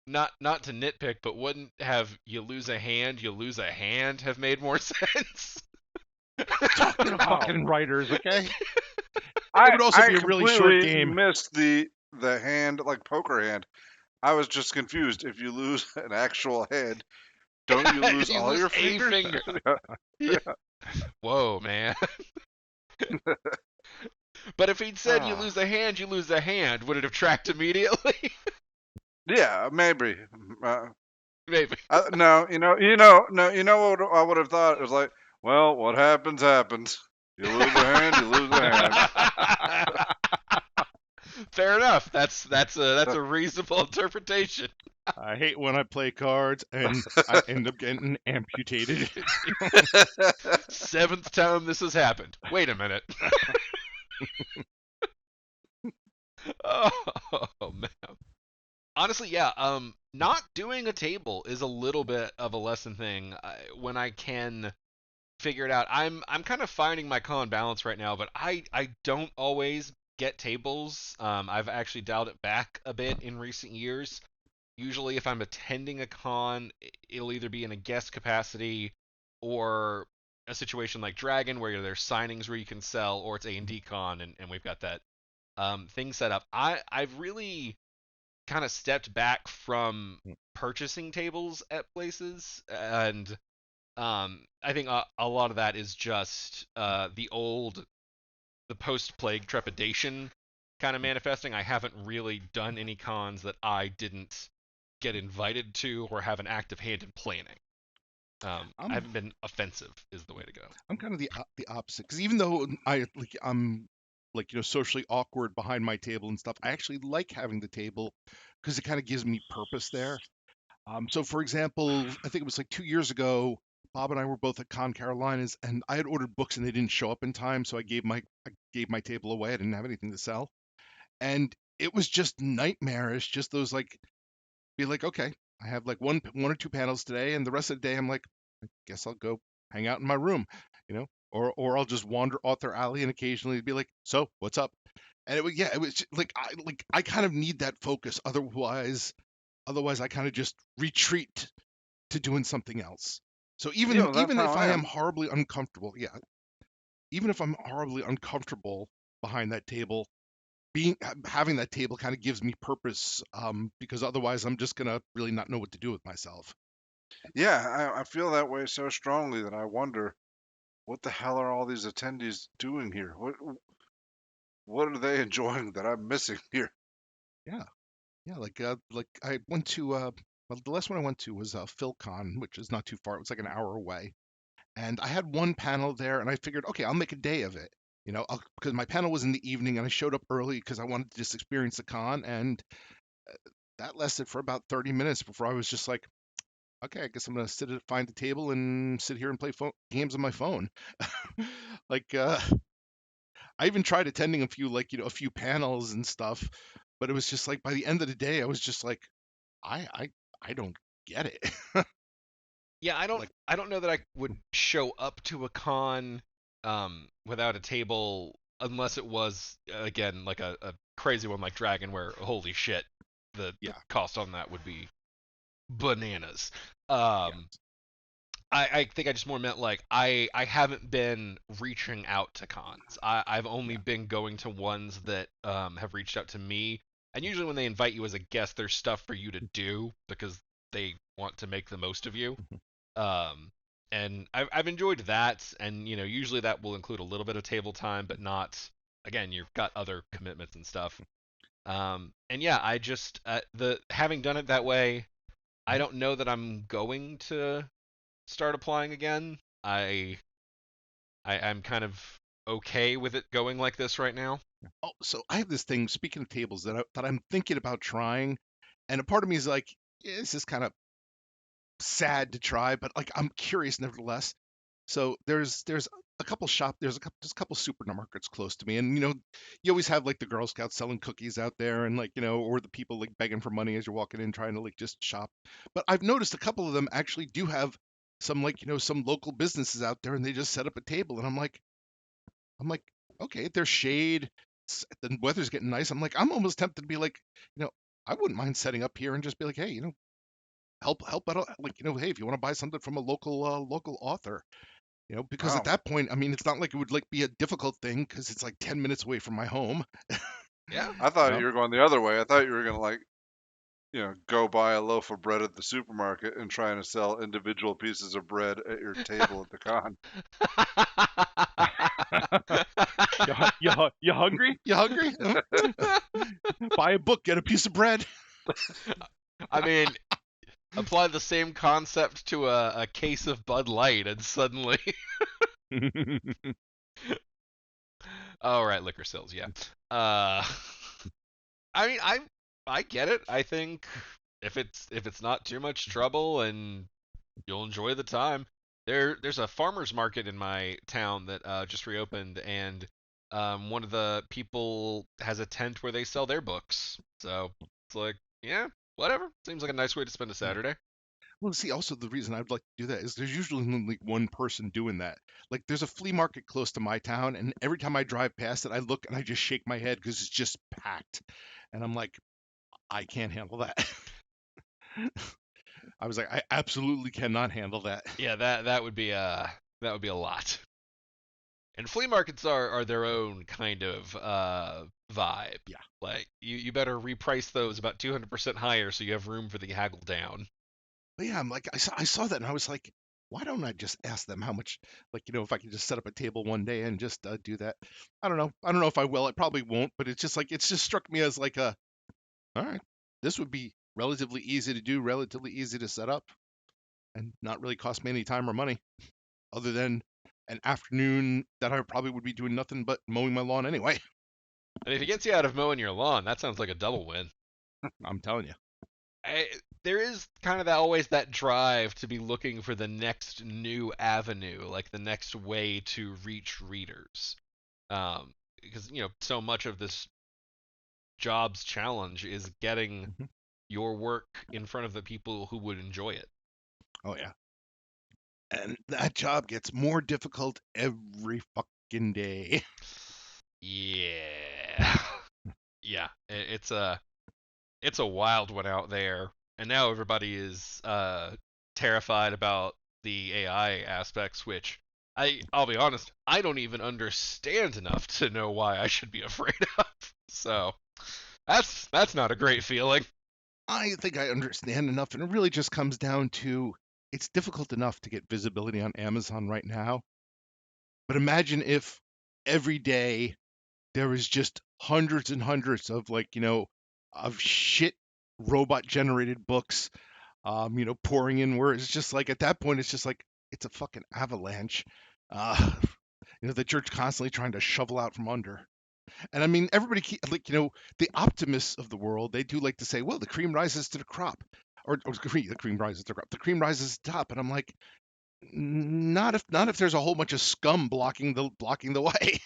Speaker 2: not to nitpick, but wouldn't have you lose a hand have made more sense?
Speaker 1: Talking to fucking writers, okay?
Speaker 3: I
Speaker 1: would also be a really short
Speaker 3: completely
Speaker 1: game.
Speaker 3: missed the hand, like poker hand. I was just confused. If you lose an actual head, don't you lose
Speaker 2: You
Speaker 3: all
Speaker 2: lose
Speaker 3: your
Speaker 2: a
Speaker 3: fingers?
Speaker 2: finger. Yeah. Whoa, man. But if he'd said you
Speaker 3: Ah.
Speaker 2: lose a hand, you lose a hand, would it have tracked immediately?
Speaker 3: Yeah, maybe.
Speaker 2: Maybe.
Speaker 3: No, no, what I would have thought? It was like, well, what happens, happens. You lose a hand, you lose a hand.
Speaker 2: Fair enough. That's a reasonable interpretation.
Speaker 1: I hate when I play cards and I end up getting amputated.
Speaker 2: 7th time this has happened. Wait a minute. Oh man. Honestly, yeah. Not doing a table is a little bit of a lesson thing. When I can figure it out, I'm kind of finding my con balance right now, but I don't always get tables. I've actually dialed it back a bit in recent years. Usually, if I'm attending a con, it'll either be in a guest capacity or a situation like Dragon, where there's signings where you can sell, or it's A&D Con, and we've got that thing set up. I've really kind of stepped back from purchasing tables at places, and I think a lot of that is just the post-plague trepidation kind of manifesting. I haven't really done any cons that I didn't get invited to or have an active hand in planning. I haven't been offensive is the way to go.
Speaker 1: I'm kind of the opposite, because even though I'm socially awkward behind my table and stuff, I actually like having the table because it kind of gives me purpose there. So for example, I think it was like 2 years ago, Bob and I were both at Con Carolinas, and I had ordered books and they didn't show up in time, so I gave my table away. I didn't have anything to sell, and it was just nightmarish. Just those be like, okay, I have like one or two panels today, and the rest of the day I'm like, I guess I'll go hang out in my room, or I'll just wander Author Alley and occasionally be like, so what's up? And it was like I kind of need that focus. Otherwise I kind of just retreat to doing something else. So even
Speaker 3: That's
Speaker 1: if
Speaker 3: how
Speaker 1: I
Speaker 3: I
Speaker 1: am
Speaker 3: am.
Speaker 1: horribly uncomfortable, even if I'm horribly uncomfortable behind that table, having that table kind of gives me purpose, because otherwise I'm just gonna really not know what to do with myself.
Speaker 3: Yeah, I feel that way so strongly that I wonder, what the hell are all these attendees doing here? What are they enjoying that I'm missing here?
Speaker 1: Yeah, yeah. Like I went to well, the last one I went to was PhilCon, which is not too far. It was like an hour away, and I had one panel there, and I figured, okay, I'll make a day of it. Because my panel was in the evening, and I showed up early because I wanted to just experience the con, and that lasted for about 30 minutes before I was just like, okay, I guess I'm gonna find a table and sit here and play games on my phone. Like, I even tried attending a few, like, a few panels and stuff, but it was just like by the end of the day, I was just like, I I I don't get it.
Speaker 2: Yeah,
Speaker 1: Like,
Speaker 2: I don't know that I would show up to a con without a table unless it was again like a crazy one like Dragon where holy shit, the
Speaker 1: yeah,
Speaker 2: cost on that would be bananas.
Speaker 1: yeah,
Speaker 2: Um I think I just more meant like I haven't been reaching out to cons. I've only
Speaker 1: yeah.
Speaker 2: been going to ones that have reached out to me. And usually when they invite you as a guest, there's stuff for you to do because they want to make the most of you.
Speaker 1: Mhm.
Speaker 2: Um, and I've enjoyed that, and usually that will include a little bit of table time, but not. Again, you've got other commitments and stuff. And yeah, I just the having done it that way, I don't know that I'm going to start applying again. I'm kind of okay with it going like this right now.
Speaker 1: Oh, so I have this thing. Speaking of tables, that I'm thinking about trying, and a part of me is like, yeah, this is kind of sad to try, but like I'm curious nevertheless. So there's a couple supermarkets close to me, and you always have like the Girl Scouts selling cookies out there, and like or the people like begging for money as you're walking in trying to like just shop. But I've noticed a couple of them actually do have some like some local businesses out there, and they just set up a table, and I'm like, okay, there's shade, the weather's getting nice. I'm like, I'm almost tempted to be like, you know, I wouldn't mind setting up here and just be like, hey, help out, like hey, if you want to buy something from a local author, because at
Speaker 3: Wow.
Speaker 1: that point, I mean, it's not like it would like be a difficult thing because it's like 10 minutes away from my home.
Speaker 2: Yeah.
Speaker 3: I
Speaker 1: you
Speaker 3: thought
Speaker 1: know
Speaker 3: you were going the other way. I thought you were gonna go buy a loaf of bread at the supermarket and trying to sell individual pieces of bread at your table at the con.
Speaker 4: You hungry?
Speaker 1: you hungry? Buy a book, get a piece of bread.
Speaker 2: I mean, apply the same concept to a case of Bud Light, and suddenly, oh right, liquor sales, yeah. Uh, I mean, I get it. I think if it's not too much trouble and you'll enjoy the time, there's a farmers market in my town that just reopened, and one of the people has a tent where they sell their books. So it's like, yeah, whatever. Seems like a nice way to spend a
Speaker 1: Yeah.
Speaker 2: Saturday.
Speaker 1: Well, see, also the reason I'd like to do that is there's usually only like one person doing that. Like, there's a flea market close to my town, and every time I drive past it, I look and I just shake my head because it's just packed, and I'm like, I can't handle that. I was like, I absolutely cannot handle that.
Speaker 2: Yeah, that would be a lot. And flea markets are their own kind of vibe.
Speaker 1: Yeah.
Speaker 2: Like you better reprice those about 200% higher so you have room for the haggle down.
Speaker 1: But yeah, I'm like, I saw that and I was like, why don't I just ask them how much, like, if I could just set up a table one day and just do that. I don't know. I don't know if I will. I probably won't, but it's just like, it's just struck me as like all right, this would be relatively easy to do, relatively easy to set up, and not really cost me any time or money other than an afternoon that I probably would be doing nothing but mowing my lawn anyway.
Speaker 2: And if it gets you out of mowing your lawn, that sounds like a double win.
Speaker 1: I'm telling you.
Speaker 2: There is kind of always that drive to be looking for the next new avenue, like the next way to reach readers. Because so much of this job's challenge is getting
Speaker 1: Mhm.
Speaker 2: your work in front of the people who would enjoy it.
Speaker 1: Oh yeah. And that job gets more difficult every fucking day.
Speaker 2: Yeah. Yeah, it's a wild one out there, and now everybody is terrified about the AI aspects, which I'll be honest, I don't even understand enough to know why I should be afraid of. So that's not a great feeling.
Speaker 1: I think I understand enough, and it really just comes down to it's difficult enough to get visibility on Amazon right now. But imagine if every day there was just hundreds and hundreds of like, of shit robot generated books, pouring in where it's just like at that point it's just like it's a fucking avalanche, uh, that you're constantly trying to shovel out from under. And I mean, everybody like the optimists of the world, they do like to say, well, the cream rises to the crop, or the cream rises to the crop, the cream rises to the top, and I'm like, not if there's a whole bunch of scum blocking the way.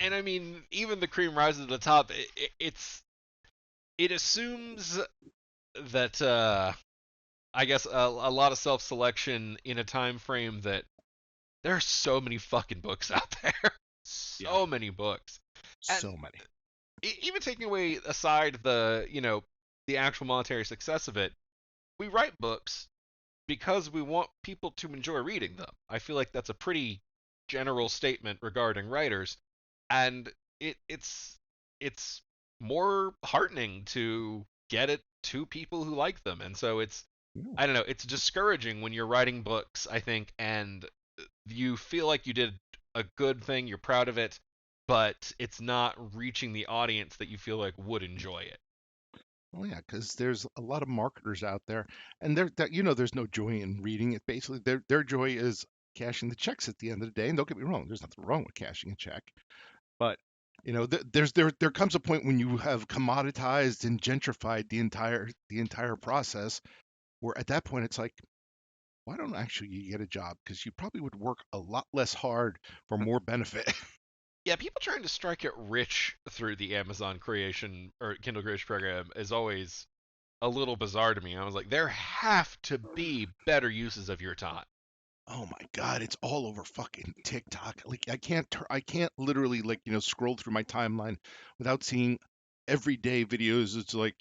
Speaker 2: And I mean, even the cream rises to the top. It assumes that I guess a lot of self-selection in a time frame that there are so many fucking books out there,
Speaker 1: Yeah,
Speaker 2: so many books, and
Speaker 1: so many.
Speaker 2: even taking away aside the actual monetary success of it, we write books because we want people to enjoy reading them. I feel like that's a pretty general statement regarding writers, and it's more heartening to get it to people who like them. And so
Speaker 1: Yeah.
Speaker 2: I don't know, it's discouraging when you're writing books, I think, and you feel like you did a good thing, you're proud of it, but it's not reaching the audience that you feel like would enjoy it.
Speaker 1: Well, yeah, because there's a lot of marketers out there, and there's no joy in reading it. Basically, their joy is cashing the checks at the end of the day. And don't get me wrong, there's nothing wrong with cashing a check, but there comes a point when you have commoditized and gentrified the entire process, where at that point it's like, why don't actually you get a job? Because you probably would work a lot less hard for more benefit.
Speaker 2: Yeah, people trying to strike it rich through the Amazon creation or Kindle creation program is always a little bizarre to me. I was like, there have to be better uses of your time.
Speaker 1: Oh my God, it's all over fucking TikTok. Like I can't literally like, scroll through my timeline without seeing everyday videos. It's like,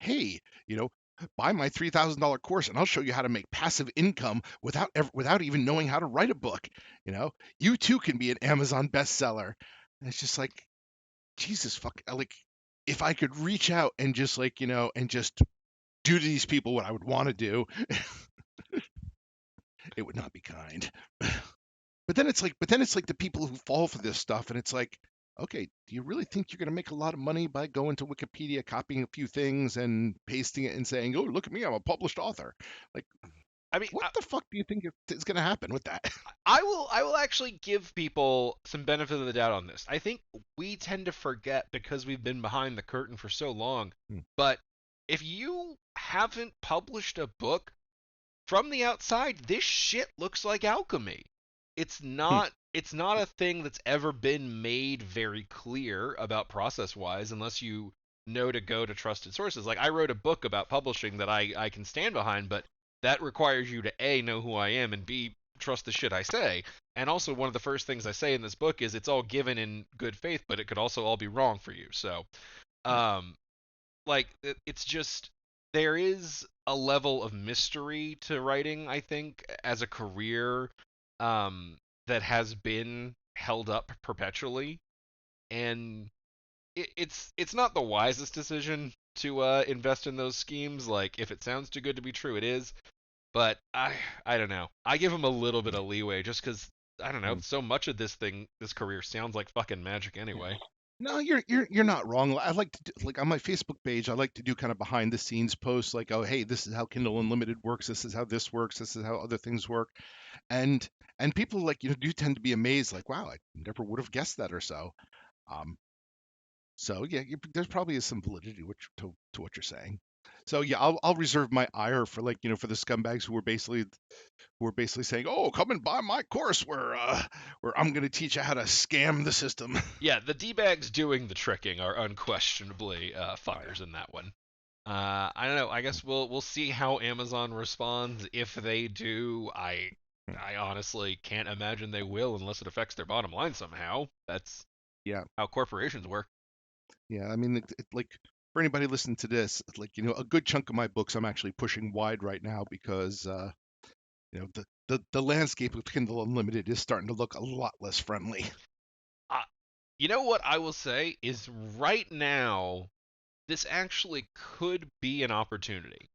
Speaker 1: hey, you know, buy my $3,000 course and I'll show you how to make passive income without even knowing how to write a book. You too can be an Amazon bestseller. And it's just like, Jesus fuck, like if I could reach out and just like, and just do to these people what I would want to do, it would not be kind. But then it's like the people who fall for this stuff, and it's like, okay, do you really think you're going to make a lot of money by going to Wikipedia, copying a few things, and pasting it and saying, "Oh, look at me, I'm a published author"? Like,
Speaker 2: I mean,
Speaker 1: what the fuck do you think is going to happen with that?
Speaker 2: I will actually give people some benefit of the doubt on this. I think we tend to forget because we've been behind the curtain for so long.
Speaker 1: Hmm.
Speaker 2: But if you haven't published a book from the outside, this shit looks like alchemy. It's
Speaker 1: Hmm.
Speaker 2: not it's not a thing that's ever been made very clear about process wise unless you know to go to trusted sources. Like I wrote a book about publishing that I can stand behind, but that requires you to A, know who I am, and B, trust the shit I say. And also one of the first things I say in this book is it's all given in good faith, but it could also all be wrong for you. So
Speaker 1: Yeah.
Speaker 2: um it's just there is a level of mystery to writing, I think, as a career, um, that has been held up perpetually, and it's not the wisest decision to invest in those schemes. Like, if it sounds too good to be true, it is. But I don't know. I give them a little bit of leeway just because I don't know.
Speaker 1: Hmm.
Speaker 2: So much of this career sounds like fucking magic
Speaker 1: Yeah.
Speaker 2: anyway.
Speaker 1: No, you're not wrong. I like to do, like on my Facebook page, I like to do kind of behind the scenes posts, like, oh, hey, this is how Kindle Unlimited works. This is how this works. This is how other things work. And people like do tend to be amazed, like, wow, I never would have guessed that or so. Um, so yeah, there's probably some validity to what you're saying. So yeah, I'll reserve my ire for like for the scumbags who are basically saying, oh, come and buy my course where I'm going to teach you how to scam the system.
Speaker 2: Yeah, the D-bags doing the tricking are unquestionably
Speaker 1: Oh yeah.
Speaker 2: fuckers in that one. I don't know. I guess we'll see how Amazon responds. If they do,
Speaker 1: Hmm.
Speaker 2: I honestly can't imagine they will unless it affects their bottom line somehow. That's
Speaker 1: Yeah.
Speaker 2: how corporations work.
Speaker 1: Yeah. I mean, like for anybody listening to this, like a good chunk of my books I'm actually pushing wide right now because the landscape of Kindle Unlimited is starting to look a lot less friendly.
Speaker 2: Uh, you know what I will say is right now this actually could be an opportunity.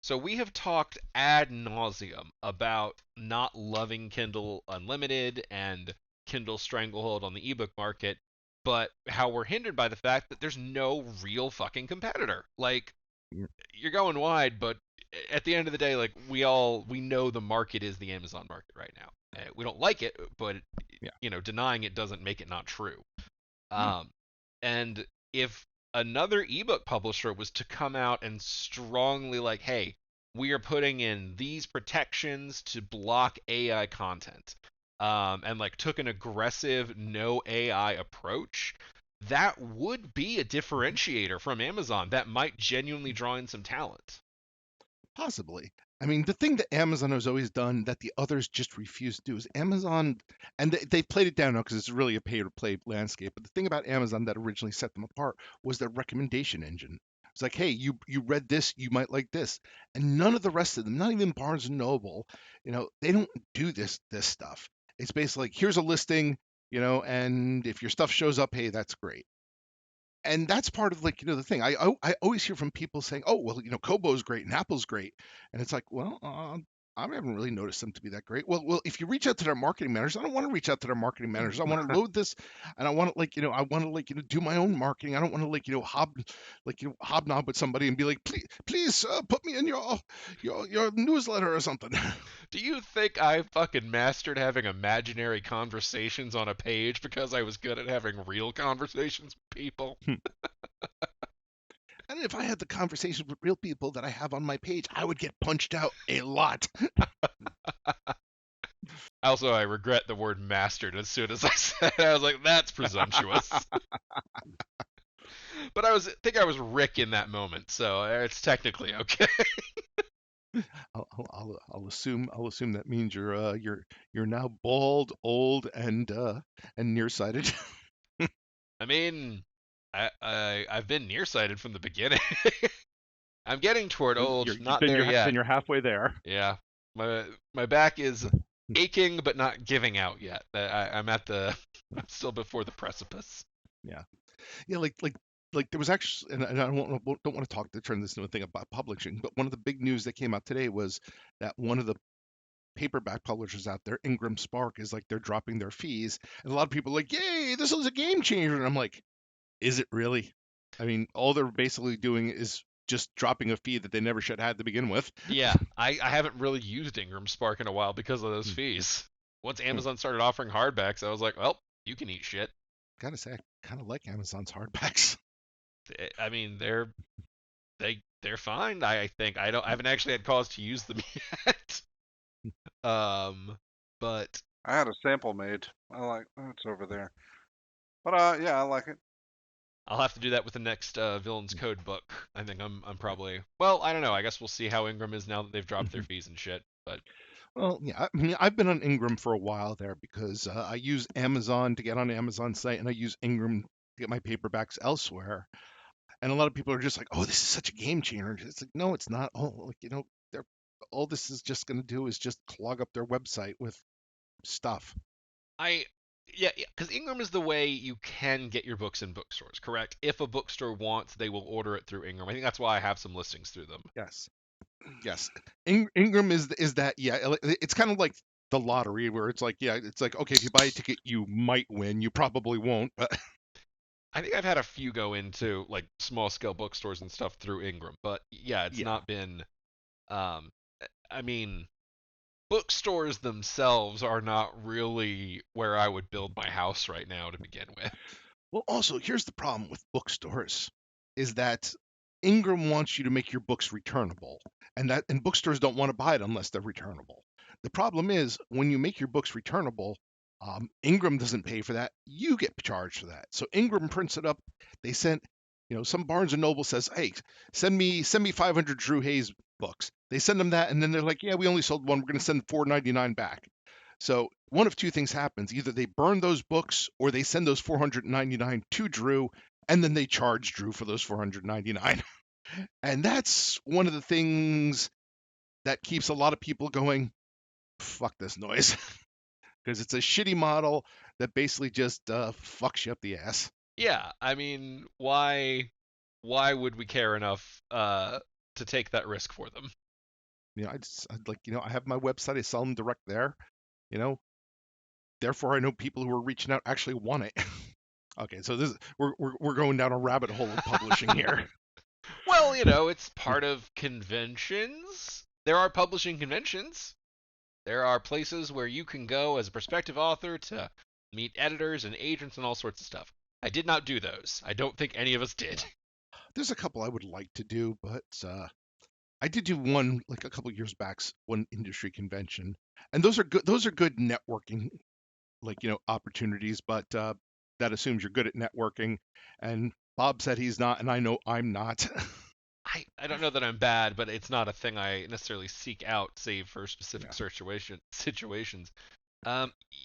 Speaker 2: So we have talked ad nauseum about not loving Kindle Unlimited and Kindle Stranglehold on the ebook market, but how we're hindered by the fact that there's no real fucking competitor. Like,
Speaker 1: Yeah.
Speaker 2: you're going wide, but at the end of the day, like, we know the market is the Amazon market right now. We don't like it, but
Speaker 1: Yeah.
Speaker 2: denying it doesn't make it not true. Um, and if another ebook publisher was to come out and strongly like, hey, we are putting in these protections to block AI content, and like took an aggressive no AI approach, that would be a differentiator from Amazon that might genuinely draw in some talent.
Speaker 1: Possibly. I mean, the thing that Amazon has always done that the others just refuse to do is Amazon, and they've played it down now because it's really a pay-to-play landscape. But the thing about Amazon that originally set them apart was their recommendation engine. It's like, hey, you read this, you might like this, and none of the rest of them, not even Barnes and Noble, they don't do this stuff. It's basically like, here's a listing, and if your stuff shows up, hey, that's great. And that's part of like the thing. I always hear from people saying, "Oh, well, Kobo's great and Apple's great," and it's like, well, I haven't really noticed them to be that great. Well, if you reach out to their marketing managers, I don't want to reach out to their marketing managers. I want to load this, and I want to I want to do my own marketing. I don't want to hobnob with somebody and be like, please put me in your newsletter or something.
Speaker 2: Do you think I fucking mastered having imaginary conversations on a page because I was good at having real conversations with people?
Speaker 1: And if I had the conversations with real people that I have on my page, I would get punched out a lot.
Speaker 2: Also, I regret the word mastered as soon as I said it. I was like, that's presumptuous. But I think I was Rick in that moment, so it's technically okay.
Speaker 1: I'll assume that means you're now bald, old, and nearsighted.
Speaker 2: I mean, I've been nearsighted from the beginning. I'm getting toward old, not there yet.
Speaker 1: Then you're halfway there.
Speaker 2: Yeah, my back is aching but not giving out yet. I'm I'm still before the precipice.
Speaker 1: Yeah, yeah, like there was actually, and I don't want to turn this into a thing about publishing, but one of the big news that came out today was that one of the paperback publishers out there, Ingram Spark, is like they're dropping their fees, and a lot of people are like, "Yay, this is a game changer!" And I'm like, "Is it really?" I mean, all they're basically doing is just dropping a fee that they never should have had to begin with.
Speaker 2: Yeah, I haven't really used Ingram Spark in a while because of those fees. Once Amazon started offering hardbacks, I was like, well, you can eat shit.
Speaker 1: Gotta say, I kind of like Amazon's hardbacks.
Speaker 2: I mean, they're fine. I think I haven't actually had cause to use them yet. But
Speaker 3: I had a sample made. It's over there. But yeah, I like it.
Speaker 2: I'll have to do that with the next Villains Code book. I think I'm probably, well, I don't know. I guess we'll see how Ingram is now that they've dropped their fees and shit. But
Speaker 1: well, yeah, I mean, I've been on Ingram for a while there because I use Amazon to get on Amazon's site, and I use Ingram to get my paperbacks elsewhere. And a lot of people are just like, "Oh, this is such a game changer." It's like, no, it's not. Oh, they're all this is just going to do is just clog up their website with stuff.
Speaker 2: Yeah, because Ingram is the way you can get your books in bookstores, correct? If a bookstore wants, they will order it through Ingram. I think that's why I have some listings through them.
Speaker 1: Yes, yes. Ingram is that. Yeah, it's kind of like the lottery where it's like, yeah, it's like, okay, if you buy a ticket, you might win. You probably won't, but
Speaker 2: I think I've had a few go into like small scale bookstores and stuff through Ingram, but yeah, it's not been. I mean, bookstores themselves are not really where I would build my house right now to begin with.
Speaker 1: Well, also, here's the problem with bookstores is that Ingram wants you to make your books returnable, and bookstores don't want to buy it unless they're returnable. The problem is when you make your books returnable, Ingram doesn't pay for that. You get charged for that. So Ingram prints it up. They sent, some Barnes and Noble says, "Hey, send me 500 Drew Hayes books." They send them that, and then they're like, "Yeah, we only sold one. We're going to send 499 back." So one of two things happens: either they burn those books, or they send those 499 to Drew, and then they charge Drew for those 499. And that's one of the things that keeps a lot of people going, "Fuck this noise." Because it's a shitty model that basically just fucks you up the ass.
Speaker 2: Yeah, I mean, why would we care enough to take that risk for them?
Speaker 1: I'd like, I have my website. I sell them direct there. Therefore, I know people who are reaching out actually want it. Okay, so we're going down a rabbit hole of publishing here.
Speaker 2: Well, it's part of conventions. There are publishing conventions. There are places where you can go as a prospective author to meet editors and agents and all sorts of stuff. I did not do those. I don't think any of us did.
Speaker 1: There's a couple I would like to do, but I did do one like a couple years back, one industry convention, and those are good. Those are good networking, like opportunities. But that assumes you're good at networking. And Bob said he's not, and I know I'm not.
Speaker 2: I don't know that I'm bad, but it's not a thing I necessarily seek out, save for
Speaker 1: Yeah.
Speaker 2: specific situations.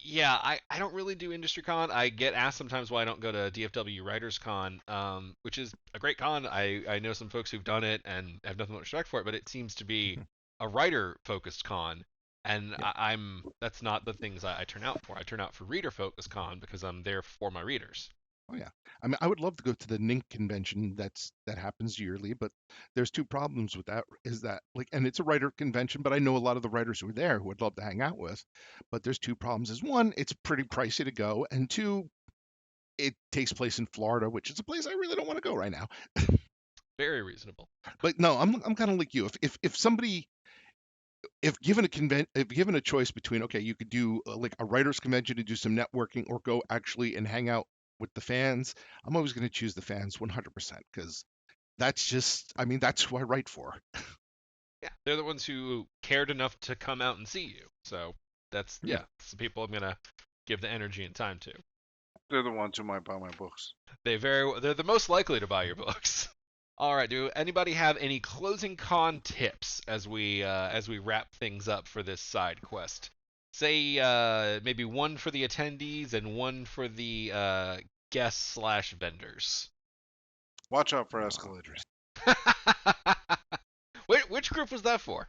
Speaker 2: Yeah, I don't really do industry con. I get asked sometimes why I don't go to DFW Writers Con, which is a great con. I know some folks who've done it and have nothing but respect for it, but it seems to be a writer focused con, and
Speaker 1: Yeah.
Speaker 2: I'm that's not the things I turn out for. I turn out for reader focused con because I'm there for my readers.
Speaker 1: Oh yeah. I mean, I would love to go to the NINC convention that happens yearly, but there's two problems with that. Is that like, and it's a writer convention, but I know a lot of the writers who are there who I'd love to hang out with. But there's two problems. Is one, it's pretty pricey to go, and two, it takes place in Florida, which is a place I really don't want to go right now.
Speaker 2: Very reasonable.
Speaker 1: But no, I'm kind of like you. If somebody if given a choice between, okay, you could do like a writers convention to do some networking or go actually and hang out with the fans, I'm always going to choose the fans 100% because that's just, I mean, that's who I write for.
Speaker 2: Yeah, they're the ones who cared enough to come out and see you. So that's
Speaker 1: Yeah.
Speaker 2: it's the people I'm gonna give the energy and time to.
Speaker 3: They're the ones who might buy my books.
Speaker 2: They're the most likely to buy your books. All right, do anybody have any closing con tips as we wrap things up for this side quest? Say maybe one for the attendees and one for the guests slash vendors.
Speaker 3: Watch out for escalators.
Speaker 2: Which group was that for?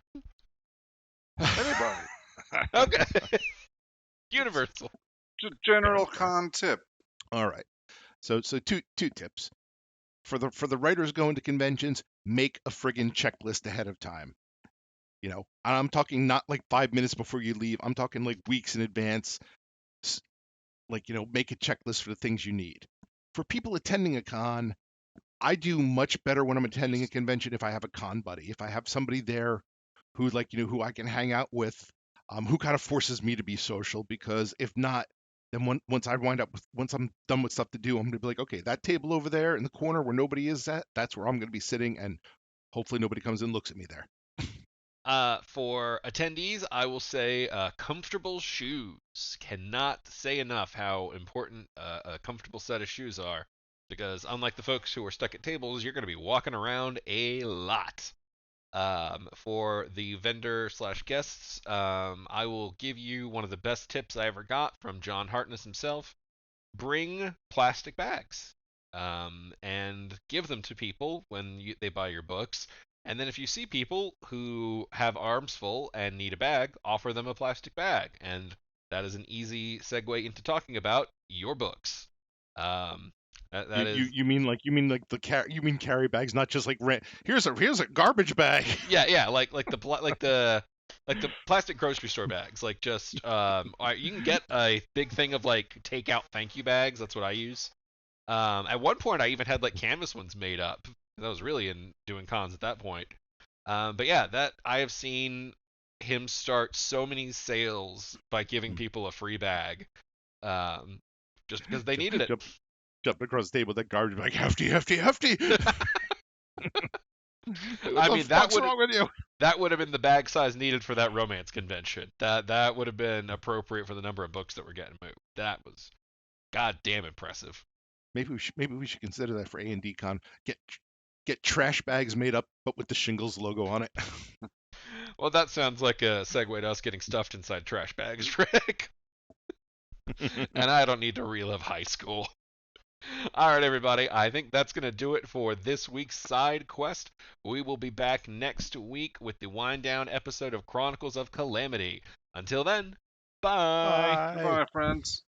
Speaker 3: Anybody.
Speaker 2: Okay. Universal.
Speaker 3: Just general con tip.
Speaker 1: All right. So two tips. For the writers going to conventions, make a friggin' checklist ahead of time. I'm talking not like 5 minutes before you leave. I'm talking like weeks in advance. Like, make a checklist for the things you need. For people attending a con, I do much better when I'm attending a convention if I have a con buddy. If I have somebody there who who I can hang out with, who kind of forces me to be social. Because if not, then once I'm done with stuff to do, I'm gonna be like, okay, that table over there in the corner where nobody is at, that's where I'm gonna be sitting, and hopefully nobody comes and looks at me there.
Speaker 2: For attendees, I will say comfortable shoes. Cannot say enough how important a comfortable set of shoes are, because unlike the folks who are stuck at tables, you're going to be walking around a lot. For the vendor slash guests, I will give you one of the best tips I ever got from John Hartness himself. Bring plastic bags, and give them to people when they buy your books. And then if you see people who have arms full and need a bag, offer them a plastic bag. And that is an easy segue into talking about your books. That
Speaker 1: You,
Speaker 2: is
Speaker 1: you mean like you mean carry bags, not just like here's a garbage bag.
Speaker 2: yeah, like the plastic grocery store bags. Like just you can get a big thing of like takeout thank you bags. That's what I use. At one point, I even had like canvas ones made up. I was really in doing cons at that point. But yeah, that I have seen him start so many sales by giving people a free bag, just because they needed it.
Speaker 1: Jump across the table with that garbage bag, hefty, hefty, hefty.
Speaker 2: I mean,
Speaker 1: what's wrong with you?
Speaker 2: that would have been the bag size needed for that romance convention. That would have been appropriate for the number of books that were getting moved. That was goddamn impressive.
Speaker 1: Maybe we should consider that for A&D Con. Get trash bags made up, but with the Shingles logo on it.
Speaker 2: Well, that sounds like a segue to us getting stuffed inside trash bags, Rick. And I don't need to relive high school. All right, everybody. I think that's going to do it for this week's side quest. We will be back next week with the wind down episode of Chronicles of Calamity. Until then, bye.
Speaker 3: Bye, friends.